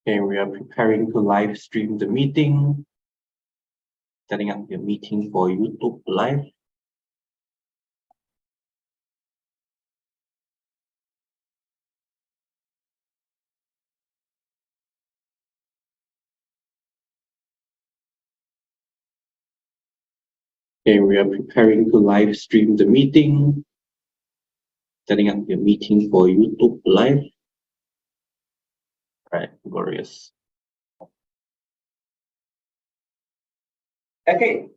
Okay, we are preparing to live stream the meeting, setting up the meeting for YouTube Live. Okay, we are preparing to live stream the meeting, setting up the meeting for YouTube Live. All right, glorious. Okay.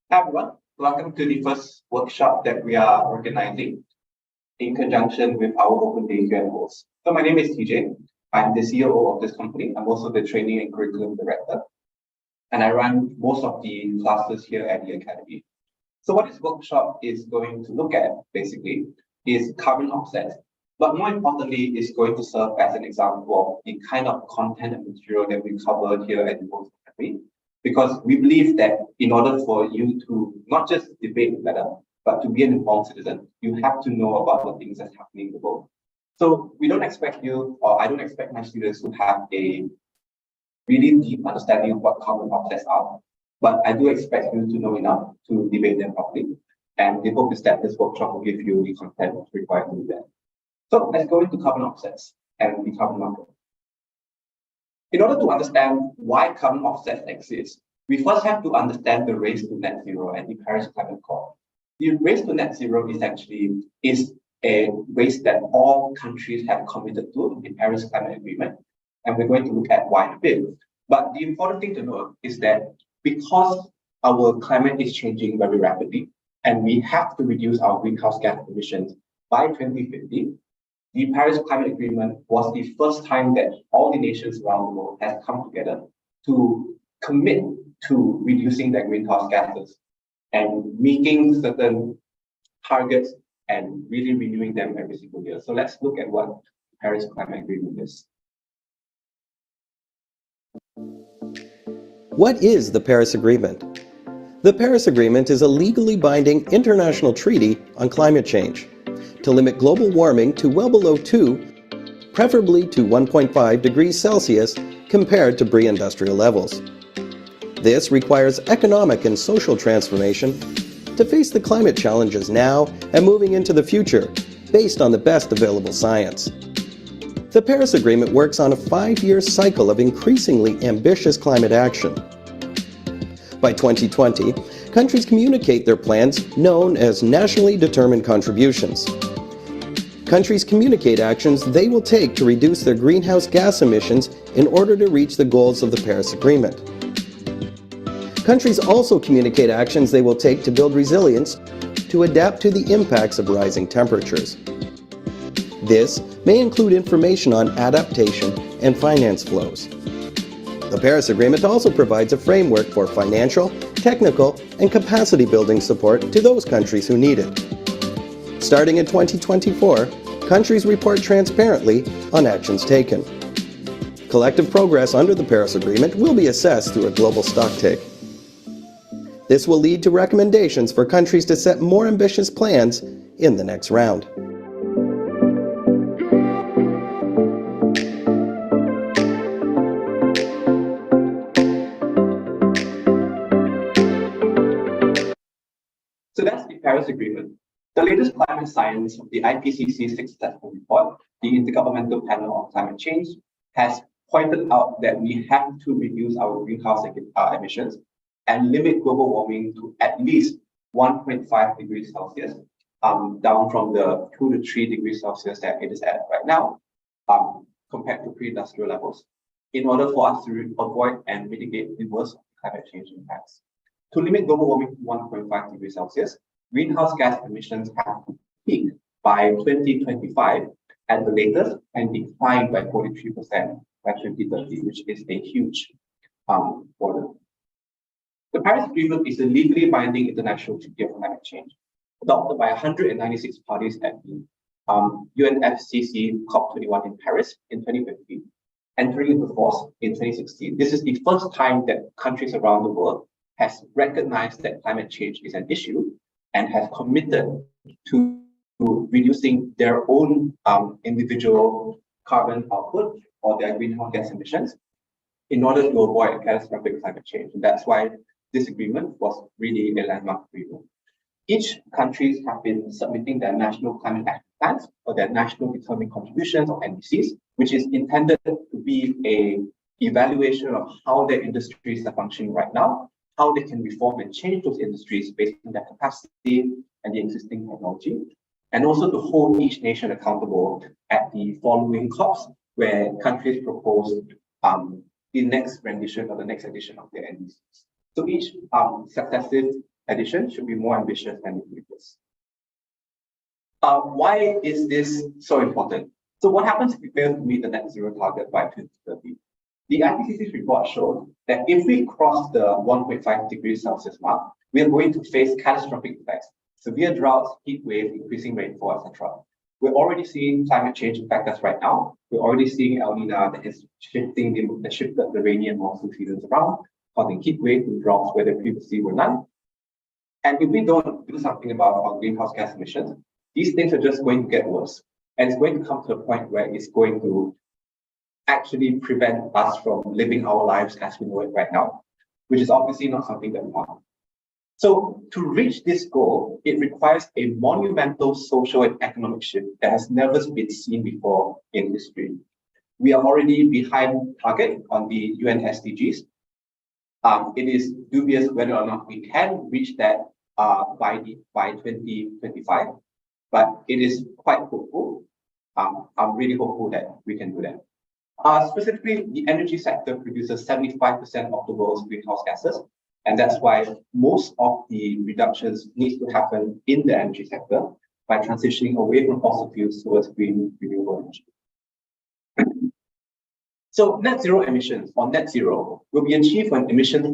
Hi everyone, welcome to the first workshop that we are organizing in conjunction with our Open Day here at WoLCE. So my name is TJ. I'm the CEO of this company. I'm also the Training and Curriculum Director, and I run most of the classes here at the Academy. So what this workshop is going to look at, basically, is carbon offsets, but more importantly, is going to serve as an example of the kind of content and material that we covered here at the WoLCE Academy. Because we believe that in order for you to not just debate better, but to be an informed citizen, you have to know about the things that's happening in the world. So we don't expect you, or I don't expect my students to have a really deep understanding of what carbon offsets are, but I do expect you to know enough to debate them properly. And the hope is that this workshop will give you the content required to do that. So let's go into carbon offsets and the carbon market. In order to understand why carbon offsets exist, we first have to understand the race to net zero and the Paris Climate Accord. The race to net zero essentially is a race that all countries have committed to in the Paris Climate Agreement, and we're going to look at why in a bit. But the important thing to note is that because our climate is changing very rapidly, and we have to reduce our greenhouse gas emissions by 2050, the Paris Climate Agreement was the first time that all the nations around the world have come together to commit to reducing their greenhouse gases and making certain targets and really renewing them every single year. So let's look at what the Paris Climate Agreement is. What is the Paris Agreement? The Paris Agreement is a legally binding international treaty on climate change to limit global warming to well below 2, preferably to 1.5 degrees Celsius compared to pre-industrial levels. This requires economic and social transformation to face the climate challenges now and moving into the future based on the best available science. The Paris Agreement works on a 5-year cycle of increasingly ambitious climate action. By 2020, countries communicate their plans known as nationally determined contributions. Countries communicate actions they will take to reduce their greenhouse gas emissions in order to reach the goals of the Paris Agreement. Countries also communicate actions they will take to build resilience to adapt to the impacts of rising temperatures. This may include information on adaptation and finance flows. The Paris Agreement also provides a framework for financial, technical, and capacity building support to those countries who need it. Starting in 2024, countries report transparently on actions taken. Collective progress under the Paris Agreement will be assessed through a global stocktake. This will lead to recommendations for countries to set more ambitious plans in the next round. So that's the Paris Agreement. The latest climate science of the IPCC 6th Assessment Report, the Intergovernmental Panel on Climate Change, has pointed out that we have to reduce our greenhouse emissions and limit global warming to at least 1.5 degrees Celsius, down from the 2 to 3 degrees Celsius that it is at right now, compared to pre-industrial levels, in order for us to avoid and mitigate the worst climate change impacts. To limit global warming to 1.5 degrees Celsius, greenhouse gas emissions have to peak by 2025 at the latest and decline by 43% by 2030, which is a huge order. The Paris Agreement is a legally binding international treaty of climate change, adopted by 196 parties at the UNFCCC COP21 in Paris in 2015, entering into force in 2016. This is the first time that countries around the world has recognized that climate change is an issue and have committed to reducing their own individual carbon output or their greenhouse gas emissions in order to avoid catastrophic climate change. And that's why this agreement was really a landmark agreement. Each countries have been submitting their national climate action plans or their national determined contributions or NDCs, which is intended to be a evaluation of how their industries are functioning right now, how they can reform and change those industries based on their capacity and the existing technology, and also to hold each nation accountable at the following COPs, where countries propose the next rendition or the next edition of their NDCs. So each successive edition should be more ambitious than the previous. Why is this so important? So what happens if we fail to meet the net zero target by 2030? The IPCC's report showed that if we cross the 1.5 degrees Celsius mark, we are going to face catastrophic effects, severe droughts, heat waves, increasing rainfall, etc. We're already seeing climate change affect us right now. We're already seeing El Nino that is shifted the rainy and monsoon seasons around, causing heat waves and droughts where there previously were none. And if we don't do something about our greenhouse gas emissions, these things are just going to get worse. And it's going to come to a point where it's going to actually prevent us from living our lives as we know it right now, which is obviously not something that we want. So to reach this goal, it requires a monumental social and economic shift that has never been seen before in history. We are already behind target on the UN SDGs. It is dubious whether or not we can reach that by 2025, but it is quite hopeful. I'm really hopeful that we can do that. Specifically, the energy sector produces 75% of the world's greenhouse gases, and that's why most of the reductions need to happen in the energy sector by transitioning away from fossil fuels towards green renewable energy. So net zero emissions, or net zero, will be achieved when emissions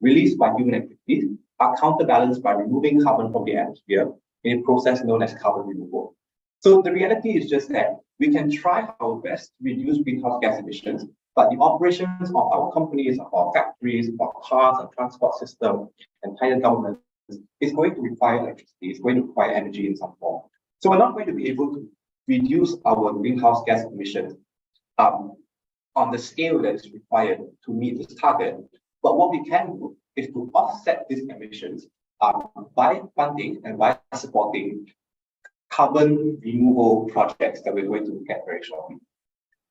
released by human activities are counterbalanced by removing carbon from the atmosphere in a process known as carbon removal. So the reality is just that we can try our best to reduce greenhouse gas emissions, but the operations of our companies, of our factories, of our cars, our transport system, entire governments is going to require electricity, it's going to require energy in some form. So we're not going to be able to reduce our greenhouse gas emissions on the scale that is required to meet this target. But what we can do is to offset these emissions by funding and by supporting carbon removal projects that we're going to look at very shortly.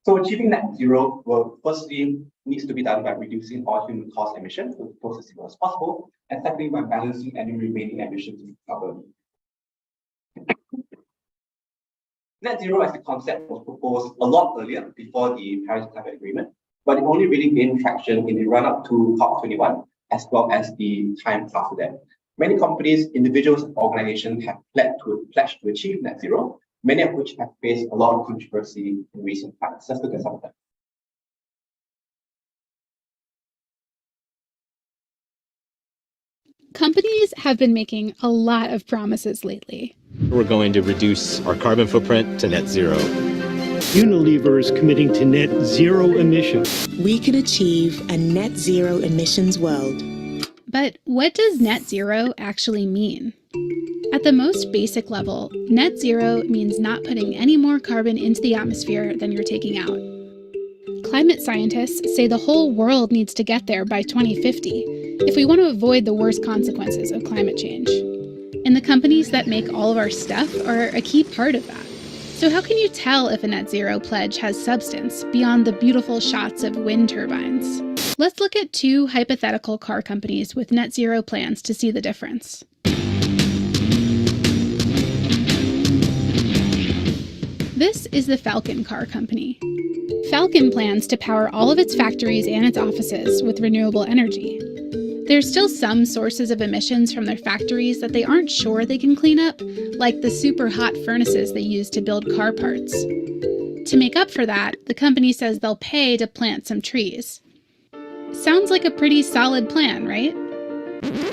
So achieving net zero will firstly needs to be done by reducing all human caused emissions to the closest zero as possible, and secondly by balancing any remaining emissions with carbon. Net zero as a concept was proposed a lot earlier before the Paris Climate Agreement, but it only really gained traction in the run-up to COP21 as well as the time after that. Many companies, individuals, and organizations have pledged to achieve net zero, many of which have faced a lot of controversy in recent times. Let's look at some of them. Companies have been making a lot of promises lately. We're going to reduce our carbon footprint to net zero. Unilever is committing to net zero emissions. We can achieve a net zero emissions world. But what does net zero actually mean? At the most basic level, net zero means not putting any more carbon into the atmosphere than you're taking out. Climate scientists say the whole world needs to get there by 2050 if we want to avoid the worst consequences of climate change. And the companies that make all of our stuff are a key part of that. So how can you tell if a net zero pledge has substance beyond the beautiful shots of wind turbines? Let's look at two hypothetical car companies with net zero plans to see the difference. This is the Falcon Car Company. Falcon plans to power all of its factories and its offices with renewable energy. There's still some sources of emissions from their factories that they aren't sure they can clean up, like the super hot furnaces they use to build car parts. To make up for that, the company says they'll pay to plant some trees. Sounds like a pretty solid plan, right?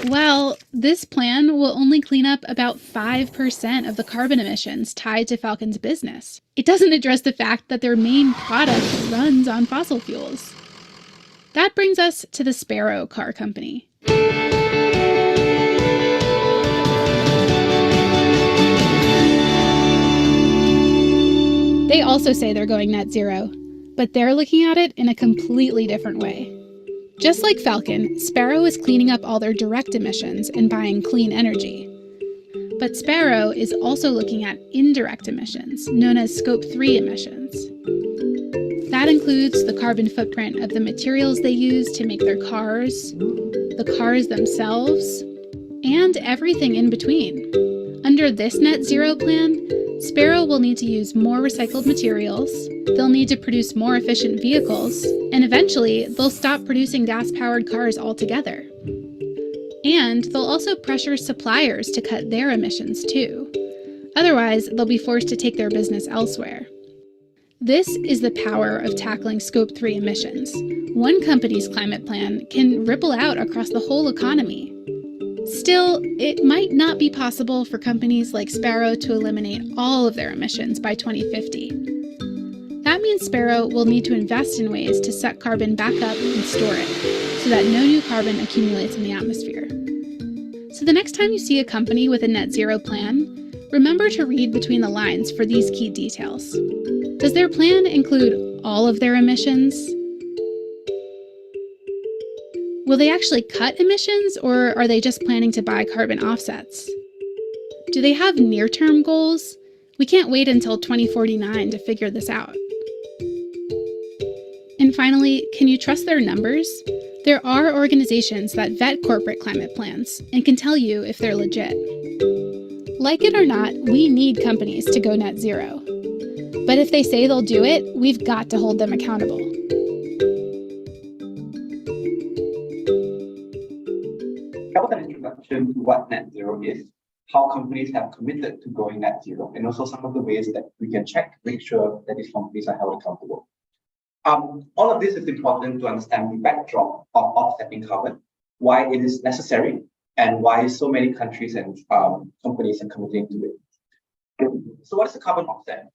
Well, this plan will only clean up about 5% of the carbon emissions tied to Falcon's business. It doesn't address the fact that their main product runs on fossil fuels. That brings us to the Sparrow Car Company. They also say they're going net zero, but they're looking at it in a completely different way. Just like Falcon, Sparrow is cleaning up all their direct emissions and buying clean energy. But Sparrow is also looking at indirect emissions, known as Scope 3 emissions. That includes the carbon footprint of the materials they use to make their cars, the cars themselves, and everything in between. Under this net zero plan, Sparrow will need to use more recycled materials, they'll need to produce more efficient vehicles, and eventually they'll stop producing gas-powered cars altogether. And they'll also pressure suppliers to cut their emissions too. Otherwise, they'll be forced to take their business elsewhere. This is the power of tackling Scope 3 emissions. One company's climate plan can ripple out across the whole economy. Still, it might not be possible for companies like Sparrow to eliminate all of their emissions by 2050. That means Sparrow will need to invest in ways to suck carbon back up and store it, so that no new carbon accumulates in the atmosphere. So the next time you see a company with a net zero plan, remember to read between the lines for these key details. Does their plan include all of their emissions? Will they actually cut emissions, or are they just planning to buy carbon offsets? Do they have near-term goals? We can't wait until 2049 to figure this out. And finally, can you trust their numbers? There are organizations that vet corporate climate plans and can tell you if they're legit. Like it or not, we need companies to go net zero. But if they say they'll do it, we've got to hold them accountable. That was an introduction to what net zero is, how companies have committed to going net zero, and also some of the ways that we can check to make sure that these companies are held accountable. All of this is important to understand the backdrop of offsetting carbon, why it is necessary, and why so many countries and companies are committing to it. So what is a carbon offset?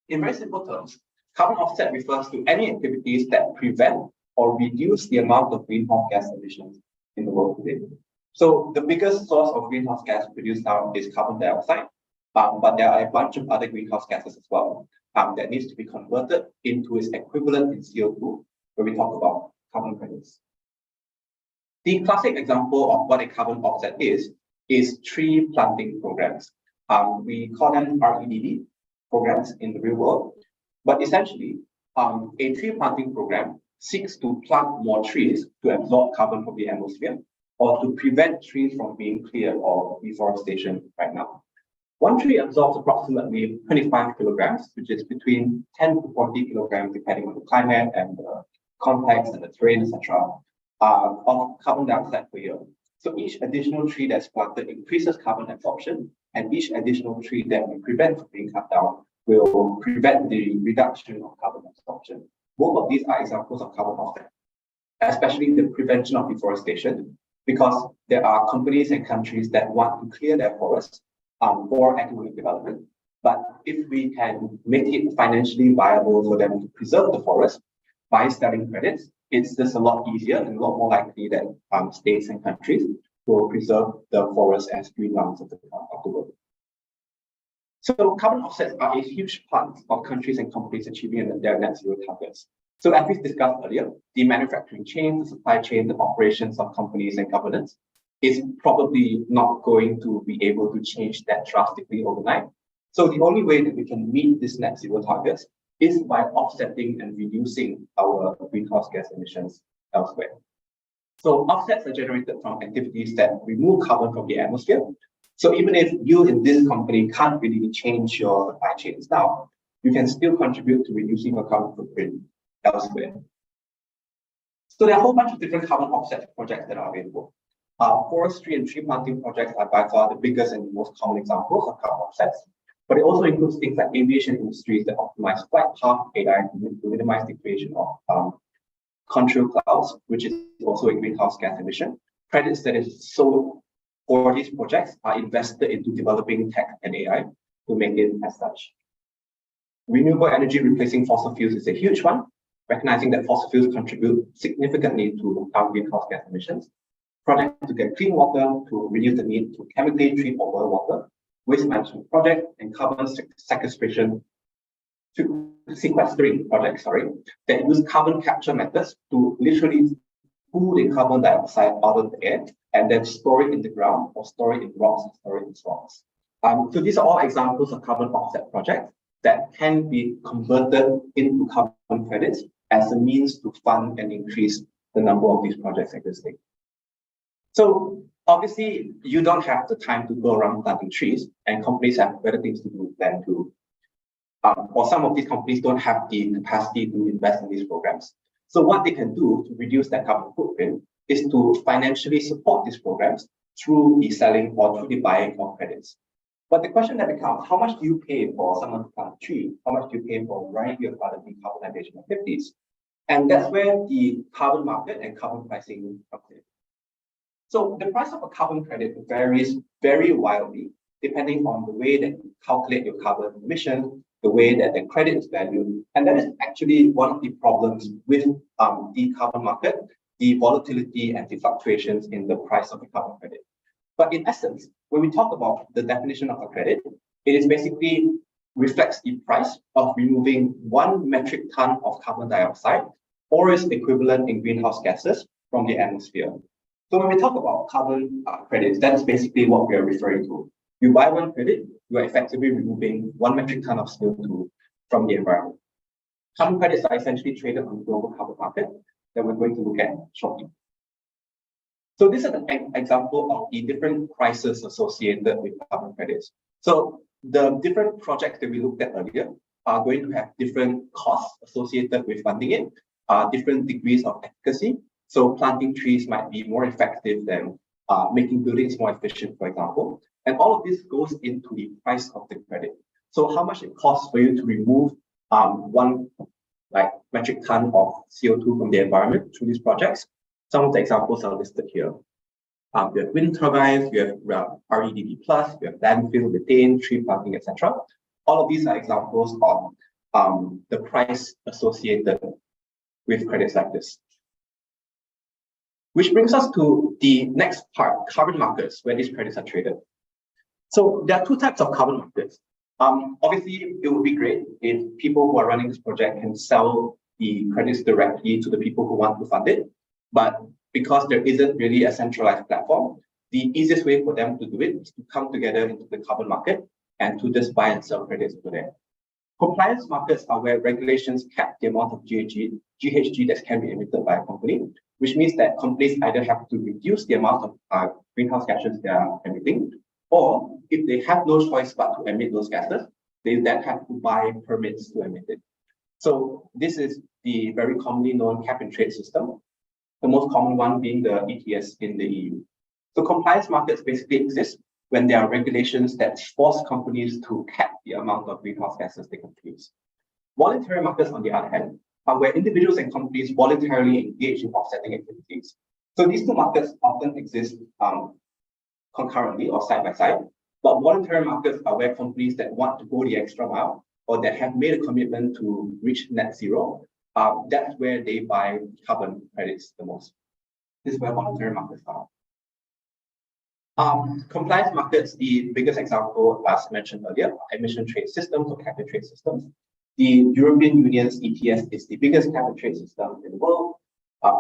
In very simple terms, carbon offset refers to any activities that prevent or reduce the amount of greenhouse gas emissions in the world today. So the biggest source of greenhouse gas produced now is carbon dioxide, but there are a bunch of other greenhouse gases as well that needs to be converted into its equivalent in CO2 when we talk about carbon credits. The classic example of what a carbon offset is tree planting programs. We call them REDD programs in the real world, but essentially a tree planting program seeks to plant more trees to absorb carbon from the atmosphere or to prevent trees from being cleared or deforestation right now. One tree absorbs approximately 25 kilograms, which is between 10 to 40 kilograms, depending on the climate and the context and the terrain, etc., of carbon dioxide per year. So each additional tree that's planted increases carbon absorption, and each additional tree that we prevent from being cut down will prevent the reduction of carbon absorption. Both of these are examples of carbon offset, especially the prevention of deforestation, because there are companies and countries that want to clear their forests for economic development. But if we can make it financially viable for them to preserve the forest by selling credits, it's just a lot easier and a lot more likely that states and countries will preserve the forest as green lungs of the world. So carbon offsets are a huge part of countries and companies achieving their net zero targets. So as we discussed earlier, the manufacturing chain, the supply chain, the operations of companies and governance is probably not going to be able to change that drastically overnight. So the only way that we can meet these net zero targets is by offsetting and reducing our greenhouse gas emissions elsewhere. So offsets are generated from activities that remove carbon from the atmosphere. So even if you in this company can't really change your supply chains now, you can still contribute to reducing your carbon footprint elsewhere. So there are a whole bunch of different carbon offset projects that are available. Forestry and tree planting projects are by far the biggest and most common examples of carbon offsets. But it also includes things like aviation industries that optimize flight path AI to minimize the creation of contrail clouds, which is also a greenhouse gas emission. Credits that is sold for these projects are invested into developing tech and AI to make it as such. Renewable energy replacing fossil fuels is a huge one, recognizing that fossil fuels contribute significantly to our greenhouse gas emissions. Projects to get clean water, to reduce the need to chemically treat or boil water, waste management projects, and carbon sequestration sequestering projects, that use carbon capture methods to literally pull the carbon dioxide out of the air and then store it in the ground or store it in rocks or store it in swamps. So these are all examples of carbon offset projects that can be converted into carbon credits as a means to fund and increase the number of these projects existing. So obviously, you don't have the time to go around planting trees, and companies have better things to do than to, or some of these companies don't have the capacity to invest in these programs. So what they can do to reduce their carbon footprint is to financially support these programs through the selling or through the buying of credits. But the question that becomes, how much do you pay for someone to plant a tree? How much do you pay for a variety of other decarbonization activities? And that's where the carbon market and carbon pricing comes in. So the price of a carbon credit varies very wildly depending on the way that you calculate your carbon emission, the way that the credit is valued. And that is actually one of the problems with the carbon market, the volatility and the fluctuations in the price of the carbon credit. But in essence, when we talk about the definition of a credit, it is basically reflects the price of removing 1 metric ton of carbon dioxide or its equivalent in greenhouse gases from the atmosphere. So when we talk about carbon credits, that is basically what we are referring to. You buy 1 credit, you are effectively removing 1 metric ton of CO2 from the environment. Carbon credits are essentially traded on the global carbon market that we're going to look at shortly. So this is an example of the different prices associated with carbon credits. So the different projects that we looked at earlier are going to have different costs associated with funding it, different degrees of efficacy. So planting trees might be more effective than making buildings more efficient, for example. And all of this goes into the price of the credit. So how much it costs for you to remove 1 metric ton of CO2 from the environment through these projects. Some of the examples are listed here. You have wind turbines, you have REDD+, you have landfill, methane, tree planting, etc. All of these are examples of the price associated with credits like this. Which brings us to the next part, carbon markets, where these credits are traded. So there are 2 types of carbon markets. Obviously, it would be great if people who are running this project can sell the credits directly to the people who want to fund it. But because there isn't really a centralized platform, the easiest way for them to do it is to come together into the carbon market and to just buy and sell credits over there. Compliance markets are where regulations cap the amount of GHG that can be emitted by a company, which means that companies either have to reduce the amount of greenhouse gases they are emitting, or if they have no choice but to emit those gases, they then have to buy permits to emit it. So this is the very commonly known cap and trade system, the most common one being the ETS in the EU. So compliance markets basically exist when there are regulations that force companies to cap the amount of greenhouse gases they can produce. Voluntary markets, on the other hand, are where individuals and companies voluntarily engage in offsetting activities. So these 2 markets often exist concurrently or side by side, but voluntary markets are where companies that want to go the extra mile or that have made a commitment to reach net zero, that's where they buy carbon credits the most. This is where voluntary markets are. Compliance markets, the biggest example, as mentioned earlier, emission trade systems or cap and trade systems. The European Union's ETS is the biggest cap and trade system in the world.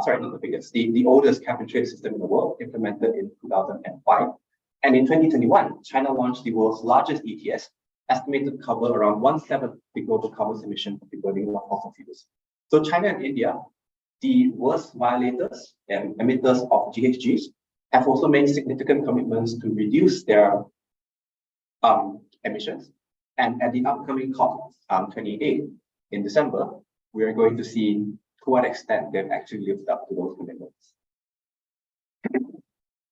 Sorry, not the biggest, the oldest cap and trade system in the world, implemented in 2005. And in 2021, China launched the world's largest ETS, estimated to cover around 1/7 the global carbon emission of the burning of fossil fuels. So China and India, the worst violators and emitters of GHGs, have also made significant commitments to reduce their emissions. And at the upcoming COP28 in December, we are going to see to what extent they've actually lived up to those commitments.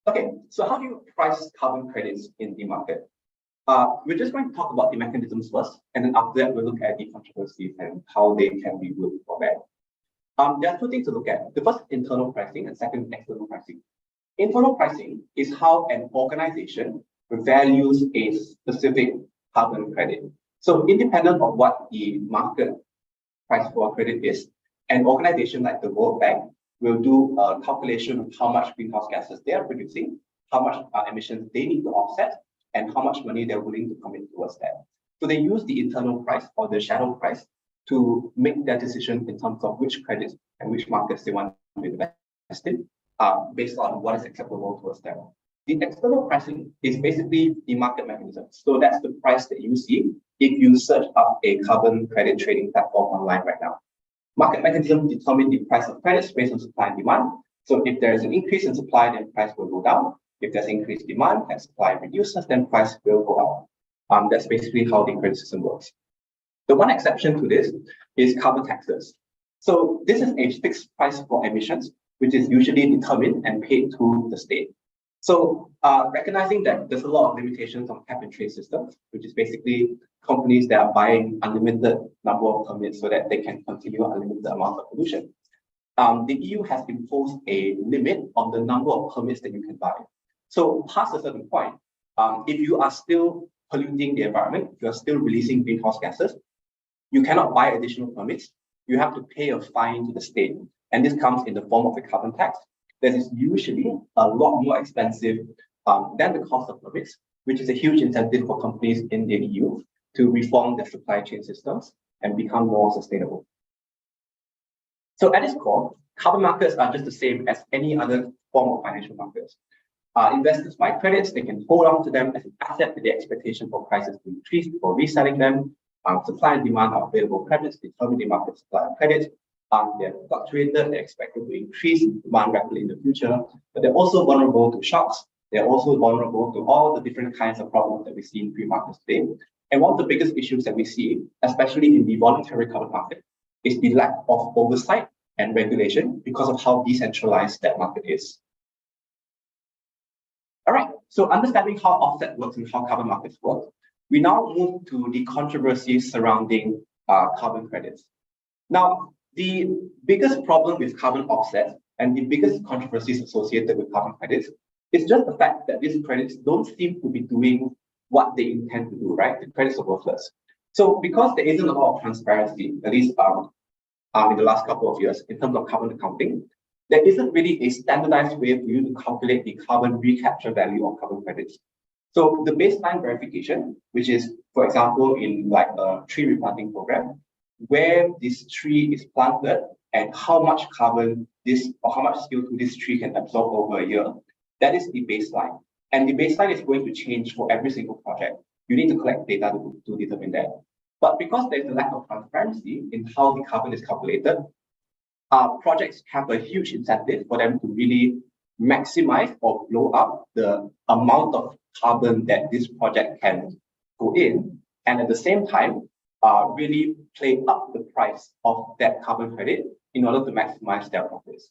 Okay, so how do you price carbon credits in the market? We're just going to talk about the mechanisms first, and then after that, we'll look at the controversies and how they can be good or bad. There are 2 things to look at. The first, internal pricing, and second, external pricing. Internal pricing is how an organization values a specific carbon credit. So independent of what the market price for a credit is, an organization like the World Bank will do a calculation of how much greenhouse gases they are producing, how much emissions they need to offset, and how much money they're willing to commit towards that. So they use the internal price or the shadow price to make their decision in terms of which credits and which markets they want to invest in, based on what is acceptable towards them. The external pricing is basically the market mechanism. So that's the price that you see if you search up a carbon credit trading platform online right now. Market mechanism determine the price of credits based on supply and demand. So if there is an increase in supply, then price will go down. If there's increased demand and supply reduces, then price will go up. That's basically how the credit system works. The one exception to this is carbon taxes. So this is a fixed price for emissions, which is usually determined and paid to the state. So recognizing that there's a lot of limitations on cap and trade systems, which is basically companies that are buying unlimited number of permits so that they can continue unlimited amount of pollution. The EU has imposed a limit on the number of permits that you can buy. So past a certain point, if you are still polluting the environment, if you're still releasing greenhouse gases, you cannot buy additional permits. You have to pay a fine to the state. And this comes in the form of a carbon tax that is usually a lot more expensive than the cost of permits, which is a huge incentive for companies in the EU to reform their supply chain systems and become more sustainable. So at its core, carbon markets are just the same as any other form of financial markets. Investors buy credits, they can hold on to them as an asset with the expectation for prices to increase before reselling them. Supply and demand of available credits determine the market supply of credit. They're fluctuated, they're expected to increase demand rapidly in the future, but they're also vulnerable to shocks. They're also vulnerable to all the different kinds of problems that we see in free markets today. And one of the biggest issues that we see, especially in the voluntary carbon market, is the lack of oversight and regulation because of how decentralized that market is. All right, so understanding how offset works and how carbon markets work, we now move to the controversies surrounding carbon credits. Now, the biggest problem with carbon offsets and the biggest controversies associated with carbon credits is just the fact that these credits don't seem to be doing what they intend to do, right? The credits are worthless. So because there isn't a lot of transparency, at least in the last couple of years, in terms of carbon accounting, there isn't really a standardized way for you to calculate the carbon recapture value of carbon credits. So the baseline verification, which is, for example, in like a tree replanting program, where this tree is planted and how much carbon this or how much CO2 this tree can absorb over a year, that is the baseline. And the baseline is going to change for every single project. You need to collect data to determine that. But because there's a lack of transparency in how the carbon is calculated, projects have a huge incentive for them to really maximize or blow up the amount of carbon that this project can go in, and at the same time, really play up the price of that carbon credit in order to maximize their profits.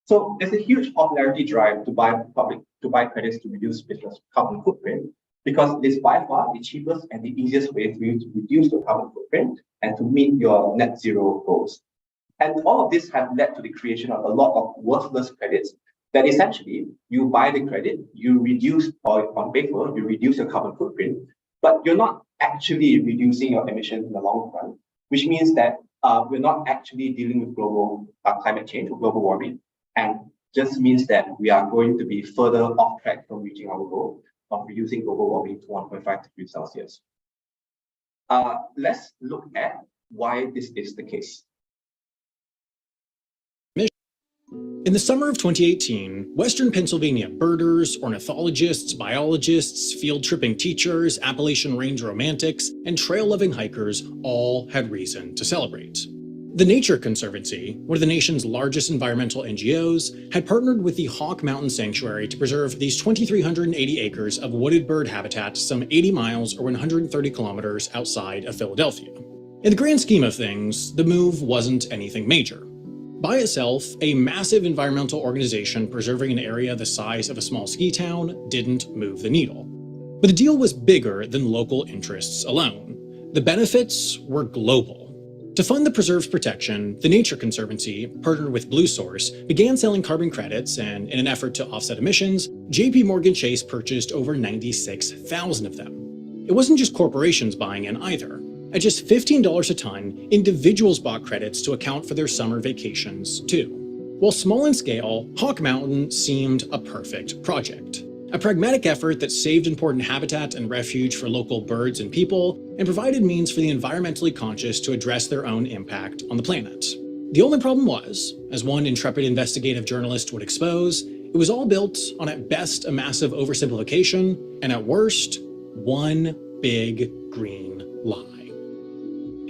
So there's a huge popularity drive to buy credits to reduce business carbon footprint, because it is by far the cheapest and the easiest way for you to reduce your carbon footprint and to meet your net zero goals. And all of this has led to the creation of a lot of worthless credits that essentially you buy the credit, you reduce, or on paper, you reduce your carbon footprint, but you're not actually reducing your emissions in the long run, which means that we're not actually dealing with global climate change or global warming, and just means that we are going to be further off track from reaching our goal of reducing global warming to 1.5 degrees Celsius. Let's look at why this is the case. In the summer of 2018, Western Pennsylvania birders, ornithologists, biologists, field-tripping teachers, Appalachian Range romantics, and trail-loving hikers all had reason to celebrate. The Nature Conservancy, one of the nation's largest environmental NGOs, had partnered with the Hawk Mountain Sanctuary to preserve these 2,380 acres of wooded bird habitat some 80 miles or 130 kilometers outside of Philadelphia. In the grand scheme of things, the move wasn't anything major. By itself, a massive environmental organization preserving an area the size of a small ski town didn't move the needle. But the deal was bigger than local interests alone. The benefits were global. To fund the preserve's protection, the Nature Conservancy, partnered with Blue Source, began selling carbon credits, and in an effort to offset emissions, JP Morgan Chase purchased over 96,000 of them. It wasn't just corporations buying in either. At just $15 a ton, individuals bought credits to account for their summer vacations, too. While small in scale, Hawk Mountain seemed a perfect project. A pragmatic effort that saved important habitat and refuge for local birds and people, and provided means for the environmentally conscious to address their own impact on the planet. The only problem was, as one intrepid investigative journalist would expose, it was all built on at best a massive oversimplification, and at worst, one big green lie.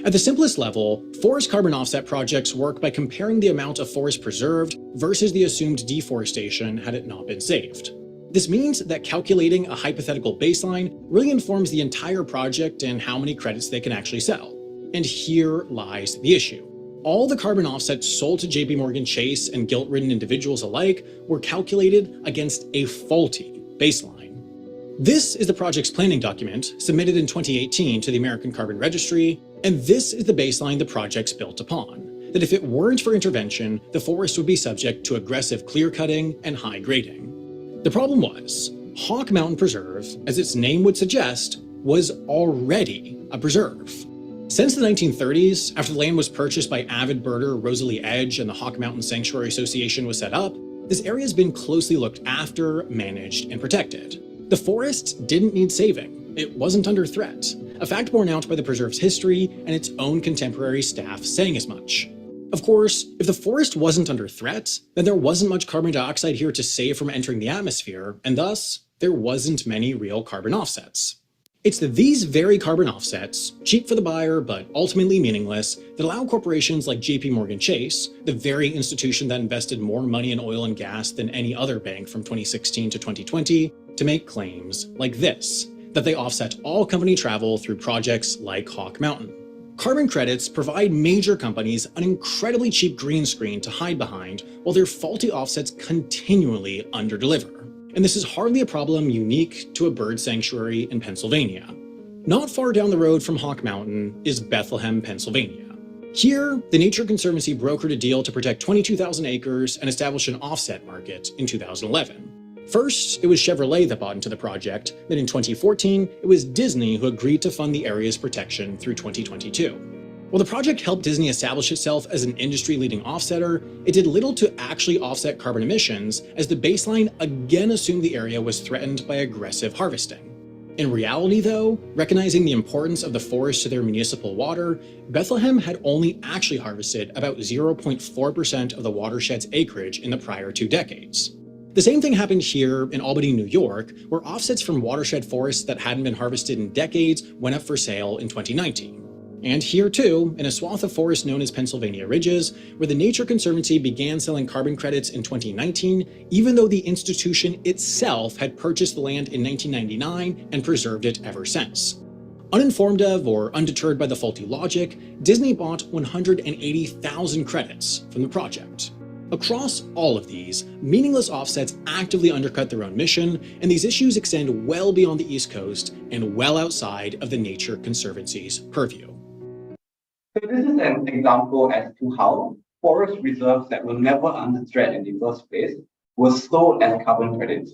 At the simplest level, forest carbon offset projects work by comparing the amount of forest preserved versus the assumed deforestation had it not been saved. This means that calculating a hypothetical baseline really informs the entire project and how many credits they can actually sell. And here lies the issue. All the carbon offsets sold to JP Chase and guilt-ridden individuals alike were calculated against a faulty baseline. This is the project's planning document, submitted in 2018 to the American Carbon Registry, and this is the baseline the project's built upon, that if it weren't for intervention, the forest would be subject to aggressive clear-cutting and high grading. The problem was, Hawk Mountain Preserve, as its name would suggest, was already a preserve. Since the 1930s, after the land was purchased by avid birder Rosalie Edge and the Hawk Mountain Sanctuary Association was set up, this area has been closely looked after, managed, and protected. The forest didn't need saving. It wasn't under threat, a fact borne out by the preserve's history and its own contemporary staff saying as much. Of course, if the forest wasn't under threat, then there wasn't much carbon dioxide here to save from entering the atmosphere, and thus, there wasn't many real carbon offsets. It's these very carbon offsets, cheap for the buyer but ultimately meaningless, that allow corporations like JP Chase, the very institution that invested more money in oil and gas than any other bank from 2016 to 2020, to make claims like this, that they offset all company travel through projects like Hawk Mountain. Carbon credits provide major companies an incredibly cheap green screen to hide behind, while their faulty offsets continually underdeliver. And this is hardly a problem unique to a bird sanctuary in Pennsylvania. Not far down the road from Hawk Mountain is Bethlehem, Pennsylvania. Here, the Nature Conservancy brokered a deal to protect 22,000 acres and establish an offset market in 2011. First, it was Chevrolet that bought into the project, then in 2014, it was Disney who agreed to fund the area's protection through 2022. While the project helped Disney establish itself as an industry-leading offsetter, it did little to actually offset carbon emissions, as the baseline again assumed the area was threatened by aggressive harvesting. In reality, though, recognizing the importance of the forest to their municipal water, Bethlehem had only actually harvested about 0.4% of the watershed's acreage in the prior 2 decades. The same thing happened here in Albany, New York, where offsets from watershed forests that hadn't been harvested in decades went up for sale in 2019. And here too, in a swath of forest known as Pennsylvania Ridges, where the Nature Conservancy began selling carbon credits in 2019, even though the institution itself had purchased the land in 1999 and preserved it ever since. Uninformed of or undeterred by the faulty logic, Disney bought 180,000 credits from the project. Across all of these, meaningless offsets actively undercut their own mission, and these issues extend well beyond the East Coast and well outside of the Nature Conservancy's purview. So this is an example as to how forest reserves that were never under threat in the first place were sold as carbon credits.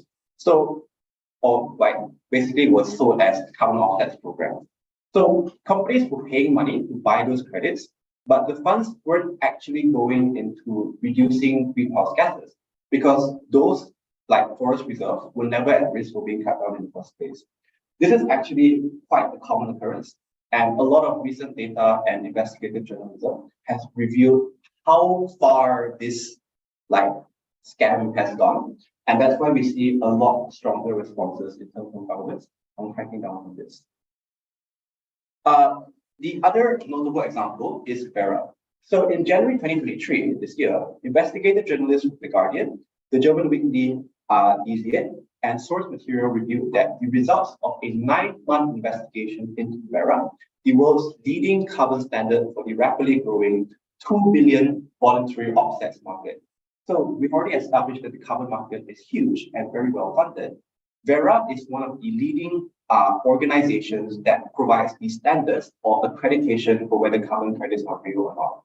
Basically was sold as carbon offsets programs. So companies were paying money to buy those credits, but the funds weren't actually going into reducing greenhouse gases, because those, like forest reserves, were never at risk for being cut down in the first place. This is actually quite a common occurrence, and a lot of recent data and investigative journalism has revealed how far this scam has gone, and that's why we see a lot stronger responses in terms of governments on cracking down on this. The other notable example is Vera. So in January 2023, this year, investigative journalists with The Guardian, the German weekly Die Zeit, and source material revealed that the results of a 9-month investigation into Vera, the world's leading carbon standard for the rapidly growing 2 billion voluntary offsets market. So we've already established that the carbon market is huge and very well funded. Vera is one of the leading organizations that provides the standards or accreditation for whether carbon credits are real or not.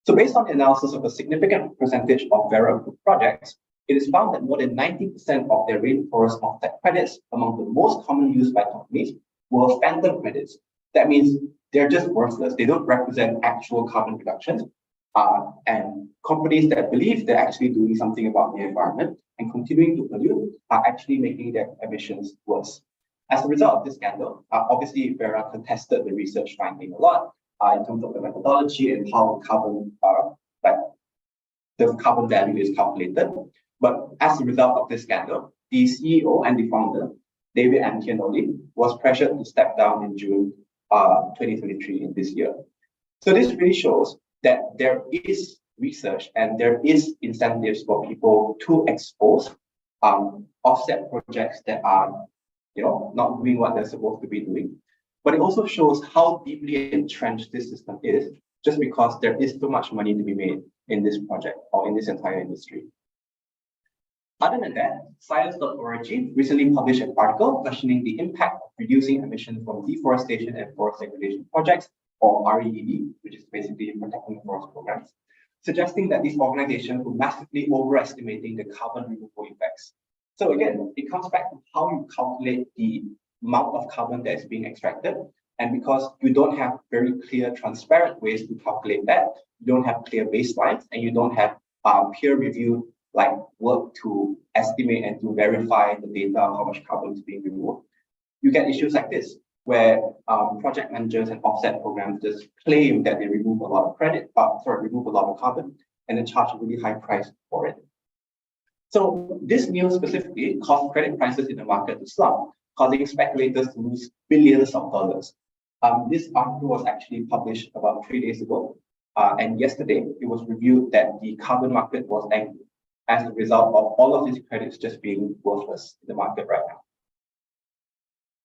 So based on the analysis of a significant percentage of Vera projects, it is found that more than 90% of their rainforest offset credits, among the most commonly used by companies, were phantom credits. That means they're just worthless. They don't represent actual carbon reductions. And companies that believe they're actually doing something about the environment and continuing to pollute are actually making their emissions worse. As a result of this scandal, obviously Vera contested the research finding a lot in terms of the methodology and how the carbon value is calculated. But as a result of this scandal, the CEO and the founder, David Antianoli, was pressured to step down in June 2023 in this year. So this really shows that there is research and there is incentives for people to expose offset projects that are not doing what they're supposed to be doing. But it also shows how deeply entrenched this system is, just because there is so much money to be made in this project or in this entire industry. Other than that, Science.org recently published an article questioning the impact of reducing emissions from deforestation and forest degradation projects, or REDD, which is basically protecting forest programs, suggesting that these organizations were massively overestimating the carbon removal effects. So again, it comes back to how you calculate the amount of carbon that is being extracted. And because you don't have very clear, transparent ways to calculate that, you don't have clear baselines, and you don't have peer-reviewed work to estimate and to verify the data of how much carbon is being removed, you get issues like this, where project managers and offset programs just claim that they remove a lot of remove a lot of carbon, and then charge a really high price for it. So this news specifically caused credit prices in the market to slump, causing speculators to lose billions of dollars. This article was actually published about 3 days ago, and yesterday it was revealed that the carbon market was angry as a result of all of these credits just being worthless in the market right now.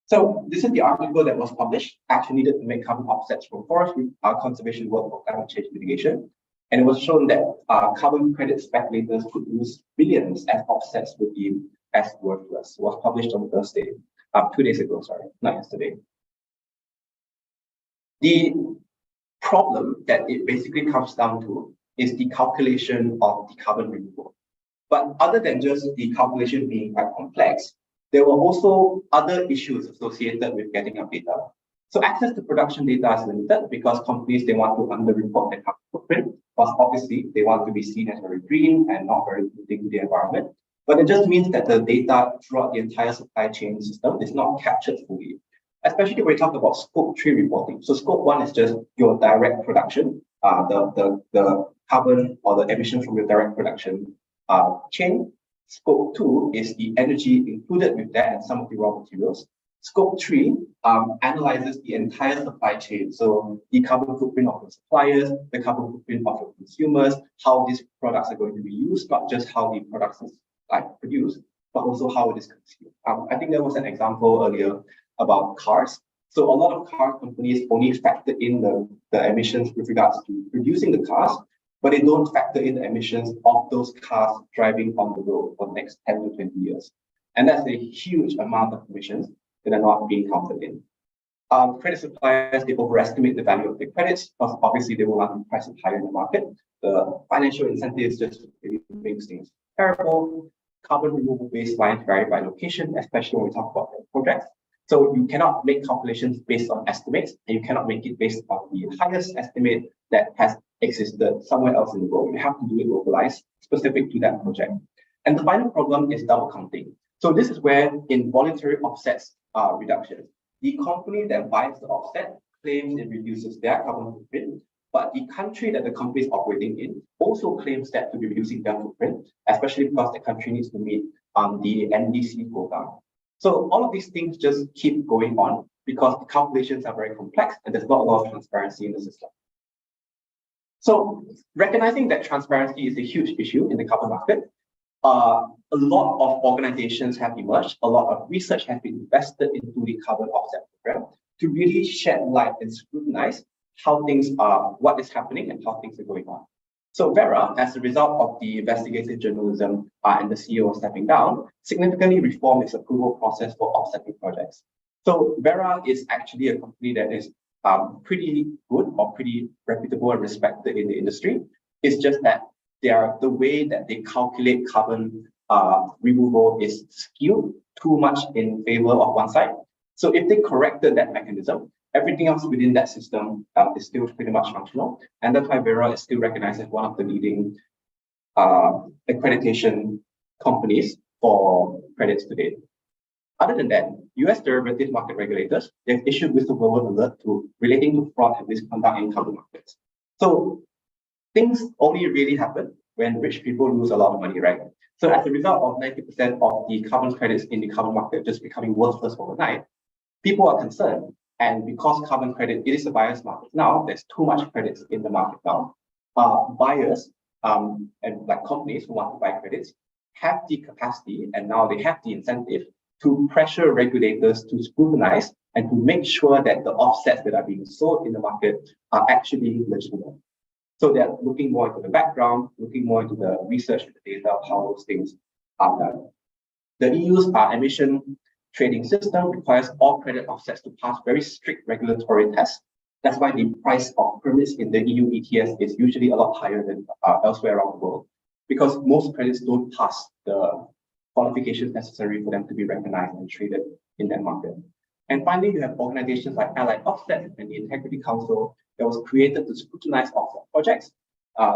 So this is the article that was published, action needed to make carbon offsets from forest conservation work for climate change mitigation. And it was shown that carbon credit speculators could lose billions as offsets would be as worthless. It was published on Thursday, 2 days ago, sorry, not yesterday. The problem that it basically comes down to is the calculation of the carbon removal. But other than just the calculation being quite complex, there were also other issues associated with getting up data. So access to production data is limited because companies, they want to underreport their carbon footprint, because obviously they want to be seen as very green and not very polluting to the environment. But it just means that the data throughout the entire supply chain system is not captured fully, especially when we talk about scope 3 reporting. So scope 1 is just your direct production, the carbon or the emissions from your direct production chain. Scope 2 is the energy included with that and some of the raw materials. Scope 3 analyzes the entire supply chain. So the carbon footprint of the suppliers, the carbon footprint of the consumers, how these products are going to be used, not just how the products is produced, but also how it is consumed. I think there was an example earlier about cars. So a lot of car companies only factor in the emissions with regards to producing the cars, but they don't factor in the emissions of those cars driving on the road for the next 10 to 20 years. And that's a huge amount of emissions that are not being counted in. Credit suppliers, they overestimate the value of their credits because obviously they will want to price it higher in the market. The financial incentives just really makes things terrible. Carbon removal baselines vary by location, especially when we talk about projects. So you cannot make calculations based on estimates, and you cannot make it based on the highest estimate that has existed somewhere else in the world. You have to do it localized, specific to that project. And the final problem is double counting. So this is where in voluntary offsets reduction, the company that buys the offset claims it reduces their carbon footprint, but the country that the company is operating in also claims that to be reducing their footprint, especially because the country needs to meet the NDC quota. So all of these things just keep going on because the calculations are very complex and there's not a lot of transparency in the system. So recognizing that transparency is a huge issue in the carbon market, a lot of organizations have emerged, a lot of research has been invested into the carbon offset program to really shed light and scrutinize how things are, what is happening and how things are going on. So Vera, as a result of the investigative journalism and the CEO stepping down, significantly reformed its approval process for offsetting projects. So Vera is actually a company that is pretty good or pretty reputable and respected in the industry. It's just that the way that they calculate carbon removal is skewed too much in favor of one side. So if they corrected that mechanism, Everything else within that system is still pretty much functional. And that's why Vera is still recognized as one of the leading accreditation companies for credits today. Other than that, US derivative market regulators, they've issued whistleblower alert relating to fraud and misconduct in carbon markets. So things only really happen when rich people lose a lot of money, right? So as a result of 90% of the carbon credits in the carbon market just becoming worthless overnight, people are concerned. And because carbon credit, it is a buyer's market now, there's too much credits in the market now. Buyers and like companies who want to buy credits have the capacity, and now they have the incentive to pressure regulators to scrutinize and to make sure that the offsets that are being sold in the market are actually legitimate. So they're looking more into the background, looking more into the research and the data of how those things are done. The EU's emission trading system requires all credit offsets to pass very strict regulatory tests. That's why the price of permits in the EU ETS is usually a lot higher than elsewhere around the world, because most credits don't pass the qualifications necessary for them to be recognized and traded in that market. And finally, you have organizations like Allied Offset and the Integrity Council that was created to scrutinize offset projects.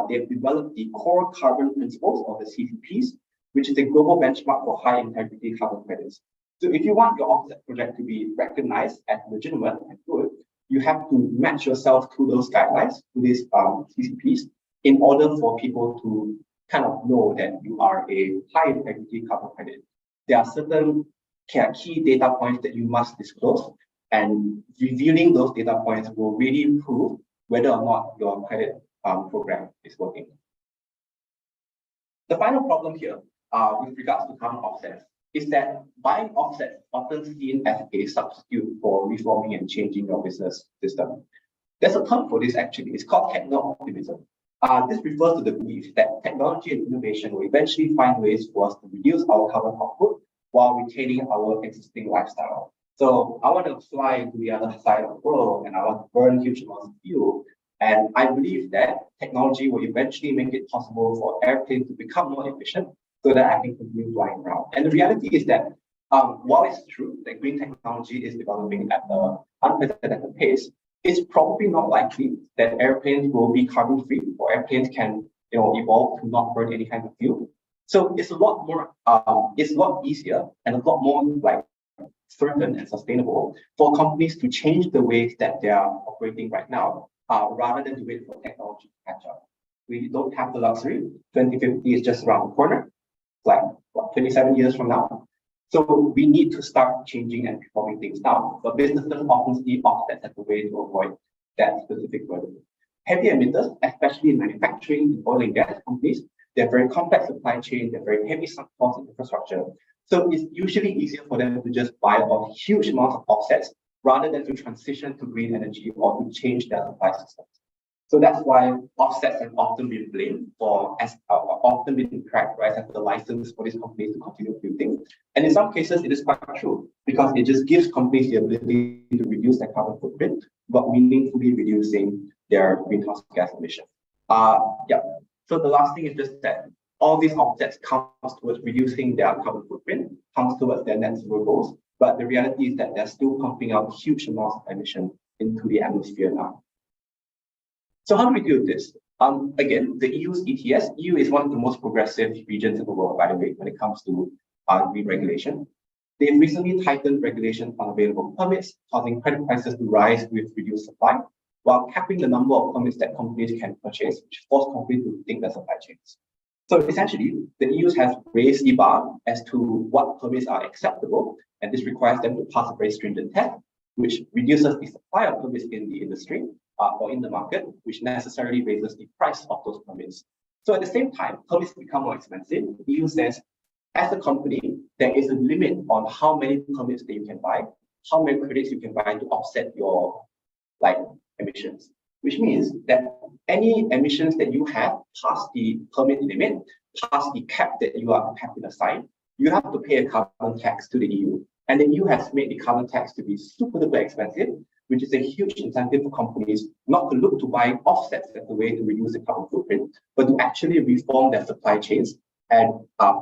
They have developed the core carbon principles, or the CCPs, which is a global benchmark for high integrity carbon credits. So if you want your offset project to be recognized as legitimate and good, you have to match yourself to those guidelines, to these CCPs, in order for people to kind of know that you are a high integrity carbon credit. There are certain key data points that you must disclose, and reviewing those data points will really prove whether or not your credit program is working. The final problem here with regards to carbon offsets is that buying offsets often seen as a substitute for reforming and changing your business system. There's a term for this actually, it's called techno-optimism. This refers to the belief that technology and innovation will eventually find ways for us to reduce our carbon output while retaining our existing lifestyle. So I want to fly to the other side of the world and I want to burn huge amounts of fuel. And I believe that technology will eventually make it possible for airplanes to become more efficient so that I can continue flying around. And the reality is that while it's true that green technology is developing at an unprecedented pace, it's probably not likely that airplanes will be carbon free or airplanes can evolve to not burn any kind of fuel. So it's a lot more, it's a lot easier and a lot more like certain and sustainable for companies to change the ways that they are operating right now, rather than to wait for technology to catch up. We don't have the luxury. 2050 is just around the corner, like what, 27 years from now. So we need to start changing and reforming things now. But businesses often see offsets as a way to avoid that specific burden. Heavy emitters, especially in manufacturing, oil and gas companies, they're very complex supply chain, they're very heavy sunk cost in infrastructure. So it's usually easier for them to just buy a huge amount of offsets rather than to transition to green energy or to change their supply systems. So that's why offsets have often been blamed for, often been characterized as the license for these companies to continue building. And in some cases, it is quite true because it just gives companies the ability to reduce their carbon footprint, but meaningfully reducing their greenhouse gas emissions. So the last thing is just that all these offsets comes towards reducing their carbon footprint, comes towards their net zero goals. But the reality is that they're still pumping out huge amounts of emission into the atmosphere now. So how do we deal with this? Again, the EU's ETS, EU is one of the most progressive regions in the world, by the way, when it comes to green regulation. They've recently tightened regulation on available permits, causing credit prices to rise with reduced supply, while capping the number of permits that companies can purchase, which force companies to rethink their supply chains. So essentially, the EU has raised the bar as to what permits are acceptable, and this requires them to pass a very stringent test, which reduces the supply of permits in the industry or in the market, which necessarily raises the price of those permits. So at the same time, permits become more expensive. The EU says, as a company, there is a limit on how many permits that you can buy, how many credits you can buy to offset your emissions, which means that any emissions that you have past the permit limit, past the cap that you have been assigned, you have to pay a carbon tax to the EU. And the EU has made the carbon tax to be super duper expensive, which is a huge incentive for companies not to look to buying offsets as a way to reduce the carbon footprint, but to actually reform their supply chains and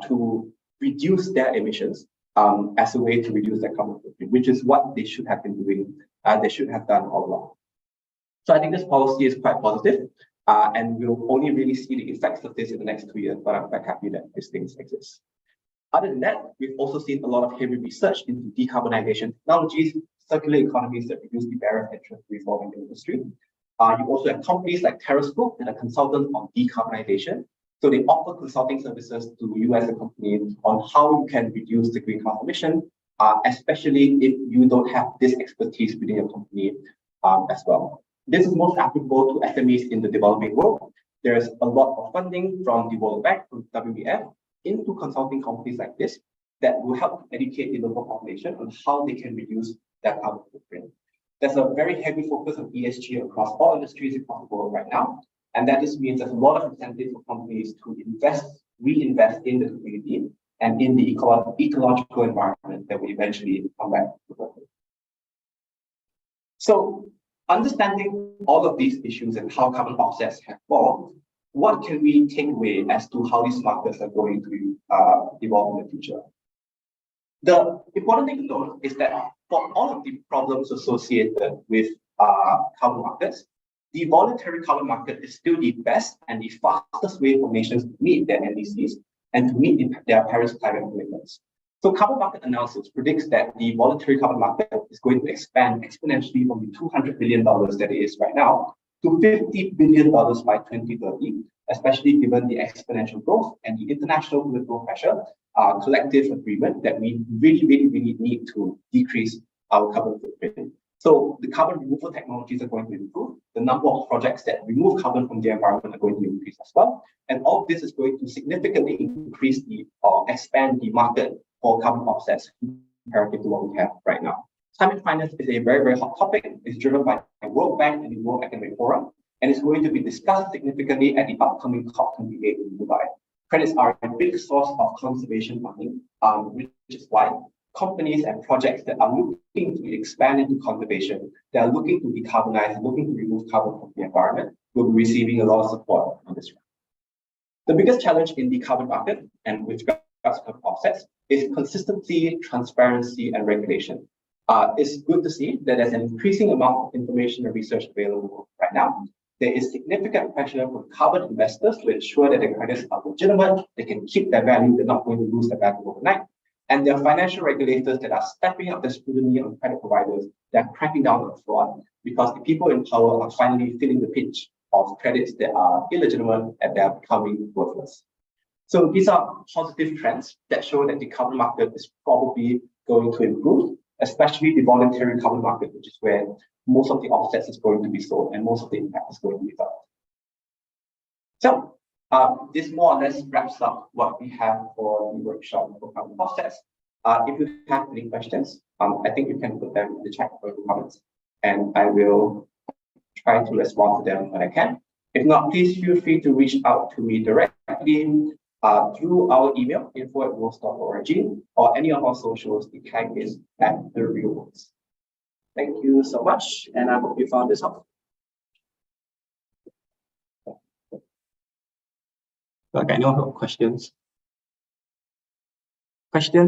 to reduce their emissions as a way to reduce their carbon footprint, which is what they should have been doing they should have done all along. So I think this policy is quite positive, and we'll only really see the effects of this in the next 2 years, but I'm quite happy that these things exist. Other than that, we've also seen a lot of heavy research into decarbonization technologies, circular economies that reduce the barrier of entry to reforming the industry. You also have companies like Terrascope that are consultants on decarbonization. So they offer consulting services to you as a company on how you can reduce the greenhouse emission, especially if you don't have this expertise within your company as well. This is most applicable to SMEs in the developing world. There's a lot of funding from the World Bank, from WBF, into consulting companies like this that will help educate the local population on how they can reduce their carbon footprint. There's a very heavy focus on ESG across all industries across the world right now. And that just means there's a lot of incentive for companies to reinvest in the community and in the ecological environment that will eventually come back to work with. So understanding all of these issues and how carbon offsets have evolved, what can we take away as to how these markets are going to evolve in the future? The important thing to note is that for all of the problems associated with carbon markets, the voluntary carbon market is still the best and the fastest way for nations to meet their NDCs and to meet their Paris climate commitments. So carbon market analysis predicts that the voluntary carbon market is going to expand exponentially from the $200 billion that it is right now to $50 billion by 2030, especially given the exponential growth and the international political pressure, collective agreement that we really need to decrease our carbon footprint. So the carbon removal technologies are going to improve. The number of projects that remove carbon from the environment are going to increase as well. And all of this is going to significantly increase or expand the market for carbon offsets comparative to what we have right now. Climate finance is a very hot topic. It's driven by the World Bank and the World Economic Forum, and it's going to be discussed significantly at the upcoming COP28 in Dubai. Credits are a big source of conservation funding, which is why companies and projects that are looking to expand into conservation, that are looking to decarbonize, looking to remove carbon from the environment, will be receiving a lot of support on this round. The biggest challenge in the carbon market and with regards to carbon offsets is consistency, transparency, and regulation. It's good to see that there's an increasing amount of information and research available right now. There is significant pressure from carbon investors to ensure that their credits are legitimate, they can keep their value, they're not going to lose their value overnight. And there are financial regulators that are stepping up the scrutiny on credit providers that are cracking down on fraud because the people in power are finally feeling the pinch of credits that are illegitimate and they are becoming worthless. So these are positive trends that show that the carbon market is probably going to improve, especially the voluntary carbon market, which is where most of the offsets is going to be sold and most of the impact is going to be felt. So this more or less wraps up what we have for the workshop for carbon offsets. If you have any questions, I think you can put them in the chat or the comments, and I will try to respond to them when I can. If not, please feel free to reach out to me directly through our email, info@WoLCE.org, or any of our socials. The tag is @TheRealWoLCE. Thank you so much, and I hope you found this helpful. Okay, no questions. Question?